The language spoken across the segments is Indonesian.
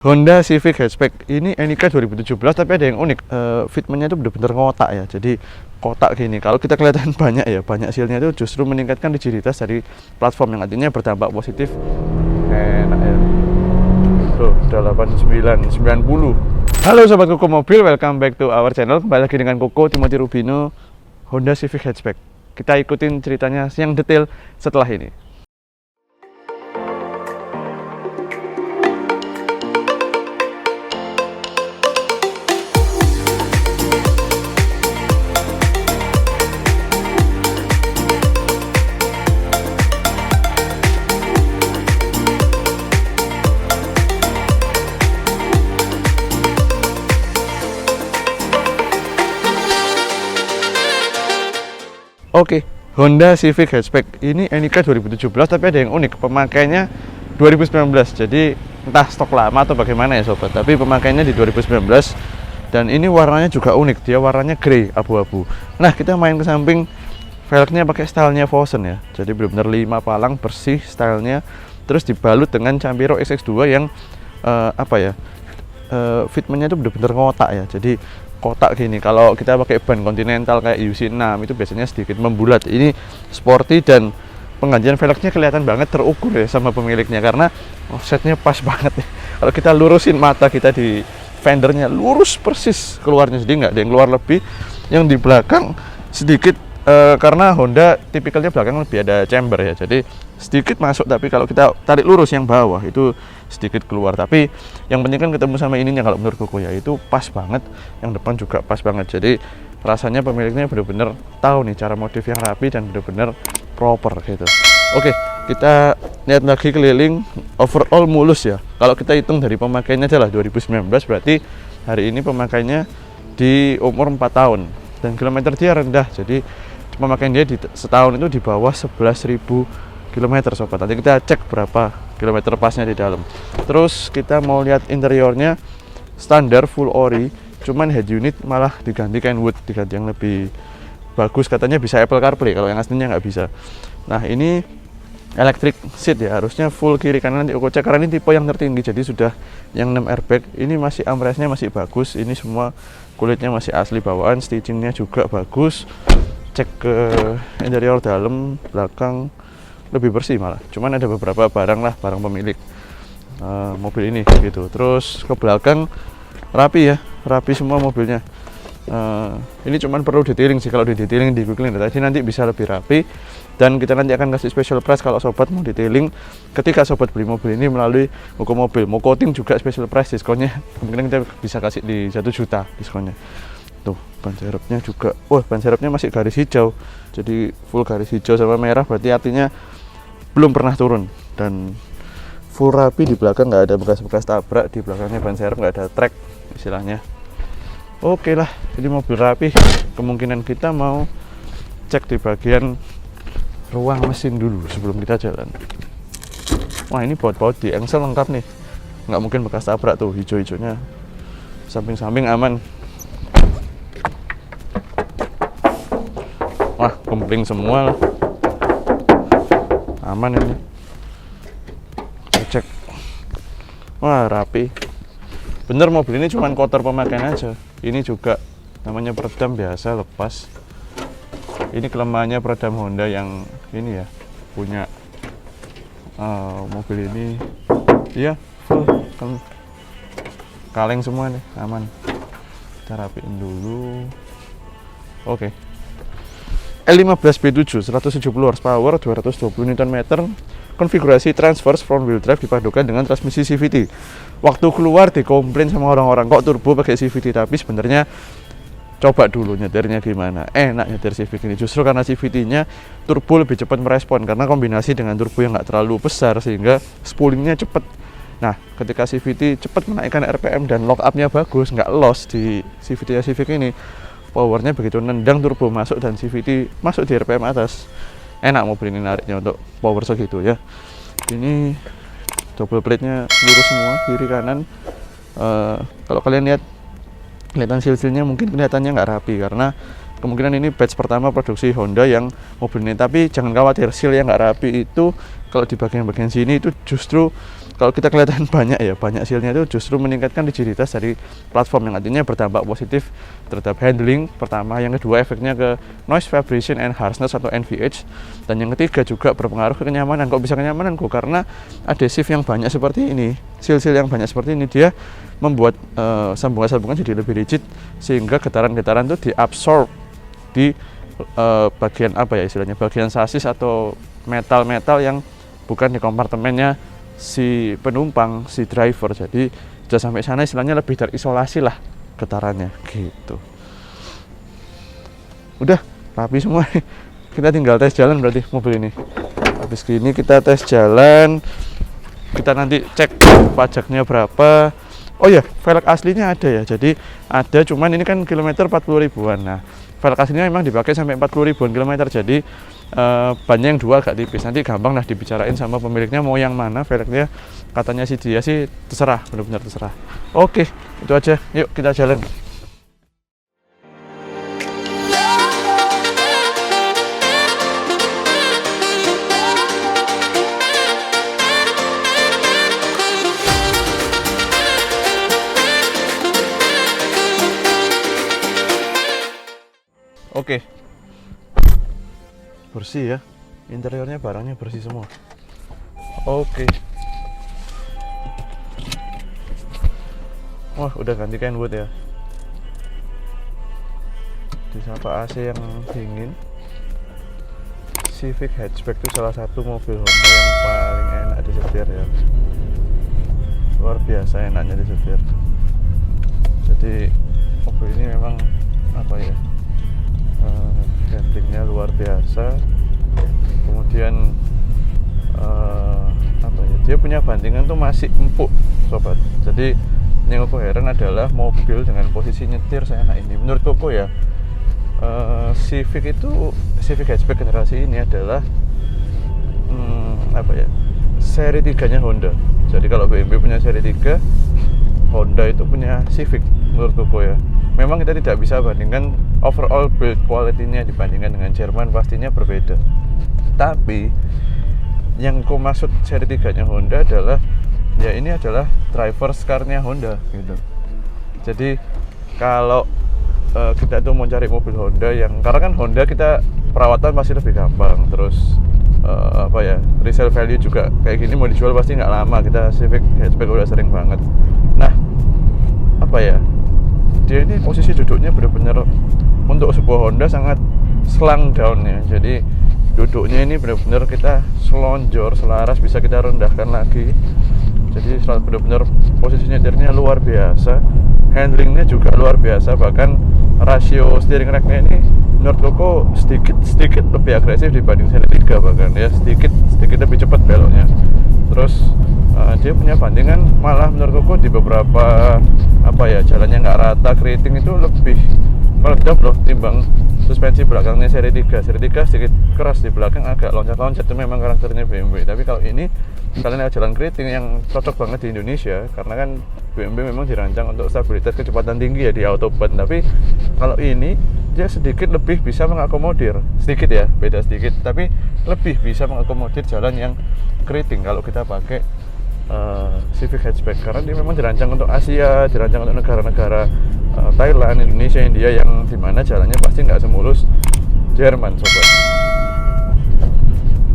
Honda Civic Hatchback ini NIK 2017, tapi ada yang unik. Fitmentnya itu benar-benar ngotak ya. Jadi kotak gini. Kalau kita kelihatan banyak ya, banyak sealnya itu justru meningkatkan rigiditas dari platform yang artinya berdampak positif. Enak ya. Tuh, udah 8990. Halo sobat Koko Mobil, welcome back to our channel. Kembali lagi dengan Koko Timothy Rubino, Honda Civic Hatchback. Kita ikutin ceritanya yang detail setelah ini. Oke, Honda Civic Hatchback ini NIK 2017, tapi ada yang unik, pemakainya 2019. Jadi entah stok lama atau bagaimana ya sobat, tapi pemakainya di 2019. Dan ini warnanya juga unik, dia warnanya grey abu-abu. Nah, kita main ke samping, velgnya pakai stylenya Vossen ya. Jadi benar-benar 5 palang bersih stylenya, terus dibalut dengan Campiro XX2 yang fitmentnya itu benar-benar ngotak ya. Jadi kotak gini. Kalau kita pakai ban Continental kayak UC6 itu biasanya sedikit membulat. Ini sporty dan penggantian velgnya kelihatan banget terukur ya sama pemiliknya, karena offsetnya pas banget ya. Kalau kita lurusin mata kita di fendernya lurus persis keluarnya, jadi nggak ada yang keluar lebih. Yang di belakang sedikit karena Honda tipikalnya belakang lebih ada chamber ya, jadi sedikit masuk, tapi kalau kita tarik lurus yang bawah itu sedikit keluar. Tapi yang penting kan ketemu sama ininya, kalau menurut Koko ya itu pas banget, yang depan juga pas banget. Jadi rasanya pemiliknya benar-benar tahu nih cara modif yang rapi dan benar-benar proper gitu. Oke, kita lihat lagi keliling, overall mulus ya. Kalau kita hitung dari pemakaiannya adalah 2019, berarti hari ini pemakainya di umur 4 tahun dan kilometer dia rendah. Jadi pemakaian dia di setahun itu di bawah 11.000 km sobat. Nanti kita cek berapa kilometer pasnya di dalam. Terus kita mau lihat interiornya, standar full ori, cuman head unit malah diganti Kenwood, diganti yang lebih bagus, katanya bisa Apple CarPlay, kalau yang aslinya nggak bisa. Nah, ini electric seat ya, harusnya full kiri kanan. Nanti aku cek, karena ini tipe yang tertinggi, jadi sudah yang 6 airbag. Ini masih armrestnya masih bagus, ini semua kulitnya masih asli bawaan, stitchingnya juga bagus. Cek ke interior dalam, belakang lebih bersih malah, cuman ada beberapa barang pemilik mobil ini gitu. Terus ke belakang rapi ya, rapi semua mobilnya. Ini cuman perlu detailing sih, kalau di detailing di Googling tadi nanti bisa lebih rapi, dan kita nanti akan kasih special price kalau sobat mau detailing ketika sobat beli mobil ini melalui Koko Mobil. Mau coating juga special price, diskonnya kemungkinan kita bisa kasih di 1 juta diskonnya. Tuh, ban serepnya juga, wah ban serepnya masih garis hijau, jadi full garis hijau sama merah, berarti artinya belum pernah turun. Dan full rapi, di belakang nggak ada bekas-bekas tabrak, di belakangnya ban serep nggak ada track istilahnya. Oke lah, jadi mobil rapi. Kemungkinan kita mau cek di bagian ruang mesin dulu sebelum kita jalan. Wah, ini baut-baut di engsel lengkap nih, nggak mungkin bekas tabrak tuh, hijau-hijaunya. Samping-samping aman. Wah, kempling semua lah. Aman ini. Cek. Wah, rapi. Bener, mobil ini cuma kotor pemakaian aja. Ini juga namanya peredam biasa lepas. Ini kelemahannya peredam Honda yang ini ya, punya mobil ini. Iya, full kaleng semua nih, aman. Kita rapiin dulu. Oke. L15B7 170 horsepower, 220 Nm, konfigurasi transverse front wheel drive dipadukan dengan transmisi CVT. Waktu keluar dikomplain sama orang-orang, kok turbo pakai CVT, tapi sebenarnya coba dulu nyetirnya gimana. Enak nyetir Civic ini justru karena CVT-nya turbo lebih cepat merespon, karena kombinasi dengan turbo yang nggak terlalu besar sehingga spoolingnya cepat. Nah, ketika CVT cepat menaikkan RPM dan lock up-nya bagus, nggak loss di CVT-nya Civic ini. Powernya begitu nendang, turbo masuk dan CVT masuk di RPM atas. Enak mobil ini nariknya untuk power segitu ya. Ini double plate-nya lurus semua, kiri kanan. Kalau kalian lihat, kelihatan seal-sealnya mungkin kelihatannya nggak rapi, karena kemungkinan ini batch pertama produksi Honda yang mobil ini. Tapi jangan khawatir, seal yang nggak rapi itu kalau di bagian-bagian sini itu justru kalau kita kelihatan banyak ya, banyak sealnya itu justru meningkatkan rigiditas dari platform, yang artinya berdampak positif terhadap handling pertama, yang kedua efeknya ke noise vibration and harshness atau NVH, dan yang ketiga juga berpengaruh ke kenyamanan. Kok bisa kenyamanan? Kok karena adhesif yang banyak seperti ini, seal-seal yang banyak seperti ini, dia membuat sambungan-sambungan jadi lebih rigid, sehingga getaran-getaran itu diabsorb di bagian apa ya istilahnya, bagian sasis atau metal-metal yang bukan di kompartemennya si penumpang, si driver. Jadi sudah sampai sana istilahnya lebih terisolasi lah getarannya gitu. Udah rapi semua. Kita tinggal tes jalan berarti mobil ini. Habis ini kita tes jalan, kita nanti cek pajaknya berapa. Oh ya, velg aslinya ada ya. Jadi ada, cuman ini kan kilometer 40 ribuan. Nah, velg aslinya memang dipakai sampai 40 ribuan kilometer. Jadi bannya yang dua agak tipis. Nanti gampang lah dibicarain sama pemiliknya mau yang mana velgnya. Katanya sih dia sih terserah, benar-benar terserah. Oke, itu aja. Yuk kita jalan. Oke, bersih ya, interiornya barangnya bersih semua. Oke. Wah, udah ganti Kenwood ya. Disapa AC yang dingin. Civic hatchback itu salah satu mobil Honda yang paling enak disetir ya. Luar biasa enaknya disetir. Jadi mobil ini memang apa ya? Handlingnya luar biasa. Kemudian apa ya, dia punya bantingan tuh masih empuk sobat. Jadi yang aku heran adalah mobil dengan posisi nyetir seenak ini. Menurut Koko ya, Civic hatchback generasi ini adalah apa ya, seri 3 nya Honda. Jadi kalau BMW punya seri 3, Honda itu punya Civic menurut Koko ya. Memang kita tidak bisa bandingkan overall build quality-nya dibandingkan dengan Jerman, pastinya berbeda. Tapi yang aku maksud seri 3 nya Honda adalah ya ini adalah driver's car-nya Honda gitu. Jadi kalau kita tuh mau cari mobil Honda yang, karena kan Honda kita perawatan pasti lebih gampang, terus apa ya, resale value juga kayak gini mau dijual pasti nggak lama. Kita Civic hatchback udah sering banget. Nah apa ya, dia ini posisi duduknya benar-benar untuk sebuah Honda sangat slang down ya. Jadi duduknya ini benar-benar kita selonjor, selaras, bisa kita rendahkan lagi. Jadi benar-benar posisi nyetirnya luar biasa, handlingnya juga luar biasa. Bahkan rasio steering racknya ini menurut Koko sedikit lebih agresif dibanding seri 3, bahkan ya sedikit lebih cepat beloknya. Terus dia punya bandingan malah menurut Koko di beberapa apa ya, jalannya nggak rata, keriting itu lebih meledak loh timbang suspensi belakangnya seri 3. Seri 3 sedikit keras di belakang, agak loncat-loncat, itu memang karakternya BMW. Tapi kalau ini kalian lihat jalan keriting yang cocok banget di Indonesia, karena kan BMW memang dirancang untuk stabilitas kecepatan tinggi ya di autobahn. Tapi kalau ini dia sedikit lebih bisa mengakomodir, sedikit ya, beda sedikit, tapi lebih bisa mengakomodir jalan yang keriting kalau kita pakai Civic hatchback, karena dia memang dirancang untuk Asia, dirancang untuk negara-negara Thailand, Indonesia, India, yang dimana jalannya pasti nggak semulus Jerman sobat.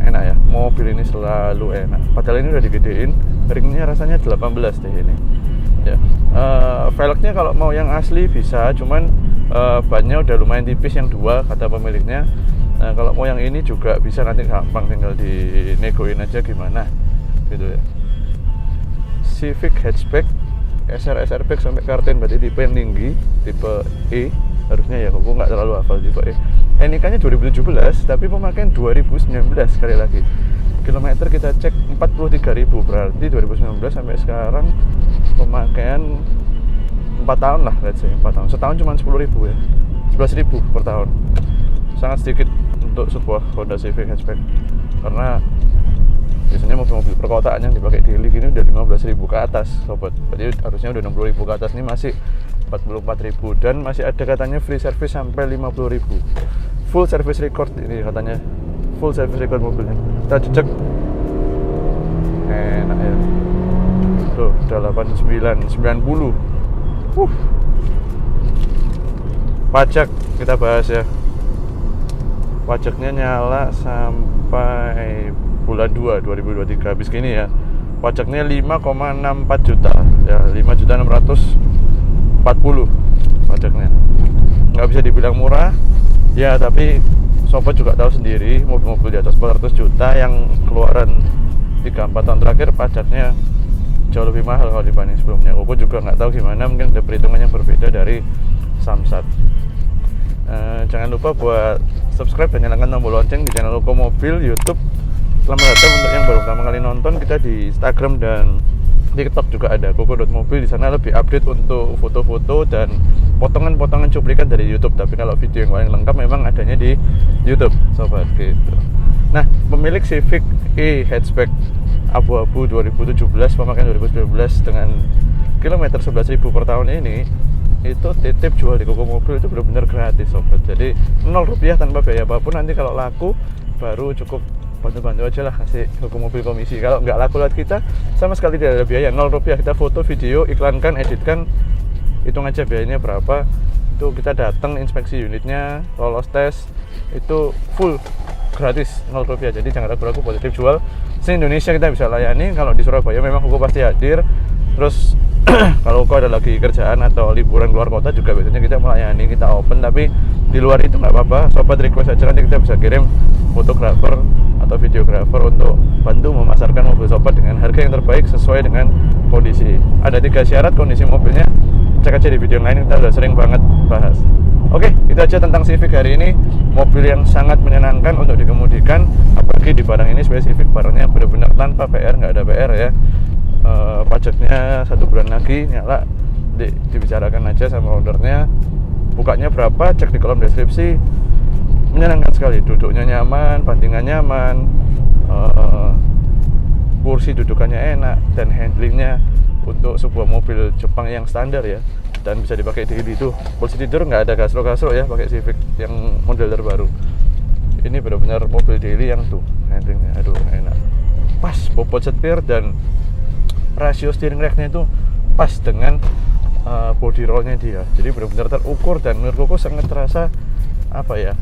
Enak ya, mobil ini selalu enak. Padahal ini udah digedein, ringnya rasanya 18 deh ini ya. Velgnya kalau mau yang asli bisa, cuman bannya udah lumayan tipis yang 2 kata pemiliknya. Nah kalau mau yang ini juga bisa, nanti gampang tinggal dinegoin aja gimana gitu ya. Civic hatchback, SR-SRback sampai karten, berarti tipe yang tinggi, tipe E harusnya ya. Aku nggak terlalu hafal tipe E. NIK-nya 2017 tapi pemakaian 2019. Sekali lagi kilometer kita cek 43.000, berarti 2019 sampai sekarang pemakaian 4 tahun lah, let's say 4 tahun. Setahun cuma 10.000 ya, 11.000 per tahun. Sangat sedikit untuk sebuah Honda Civic hatchback, karena biasanya mobil-mobil perkotaan yang dipakai daily gini udah 15.000 ke atas sobat. Jadi harusnya udah 60.000 ke atas, ini masih 44.000 dan masih ada katanya free service sampai 50.000. Full service record ini katanya, full service record mobilnya. Kita cek, enak ya. Tuh, udah 89,90. Pajak kita bahas ya. Pajaknya nyala sampai bulan 2 2023 habis gini ya. Pajaknya 5,64 juta ya, 5.640 pajaknya. Nggak bisa dibilang murah ya, tapi sobat juga tahu sendiri mobil-mobil di atas 400 juta yang keluaran 3-4 tahun terakhir pajaknya jauh lebih mahal kalau dibanding sebelumnya. Aku juga nggak tahu gimana, mungkin ada perhitungan yang berbeda dari Samsat. Jangan lupa buat subscribe dan nyalakan tombol lonceng di channel Koko Mobil YouTube. Selamat datang untuk yang baru pertama kali nonton. Kita di Instagram dan TikTok juga ada Koko.mobil. Di sana lebih update untuk foto-foto dan potongan-potongan cuplikan dari YouTube. Tapi kalau video yang paling lengkap memang adanya di YouTube, sobat gitu. Nah, pemilik Civic E hatchback abu-abu 2017 pemakaian 2019 dengan kilometer 11.000 per tahun ini itu titip jual di Koko Mobil itu benar-benar gratis, sobat. Jadi 0 rupiah tanpa biaya apapun. Nanti kalau laku baru cukup bantu-bantu aja lah kasih Koko Mobil komisi. Kalau nggak laku lewat kita sama sekali tidak ada biaya, 0 rupiah. Kita foto, video, iklankan, editkan, hitung aja biayanya berapa. Itu kita datang inspeksi unitnya, lolos tes, itu full gratis, 0 rupiah. Jadi jangan ragu-ragu buat titip jual. Se-Indonesia kita bisa layani. Kalau di Surabaya memang Koko pasti hadir. Terus kalau kau ada lagi kerjaan atau liburan keluar kota juga biasanya kita melayani, kita open. Tapi di luar itu nggak apa-apa, sobat request aja, nanti kita bisa kirim fotografer atau videografer untuk bantu memasarkan mobil sobat dengan harga yang terbaik sesuai dengan kondisi. Ada 3 syarat kondisi mobilnya, cek aja di video yang lain, kita udah sering banget bahas. Oke, itu aja tentang Civic hari ini. Mobil yang sangat menyenangkan untuk dikemudikan, apalagi di barang ini spesifik, barangnya benar-benar tanpa PR, nggak ada PR ya. Pajaknya 1 bulan lagi nyala, dibicarakan aja sama ownernya. Bukanya berapa, cek di kolom deskripsi. Menyenangkan sekali, duduknya nyaman, bantingan nyaman, kursi dudukannya enak, dan handlingnya untuk sebuah mobil Jepang yang standar ya, dan bisa dipakai daily. Tuh kursi tidur nggak ada gasro-gasro ya pakai Civic yang model terbaru. Ini benar-benar mobil daily yang tuh handlingnya aduh enak, pas bobot setir, dan rasio steering racknya itu pas dengan body rollnya dia. Jadi benar-benar terukur, dan menurut Koko sangat terasa apa ya,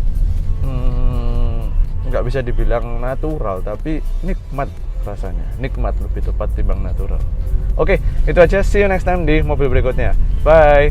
nggak bisa dibilang natural, tapi nikmat rasanya, nikmat lebih tepat timbang natural. Oke, itu aja, see you next time di mobil berikutnya, bye.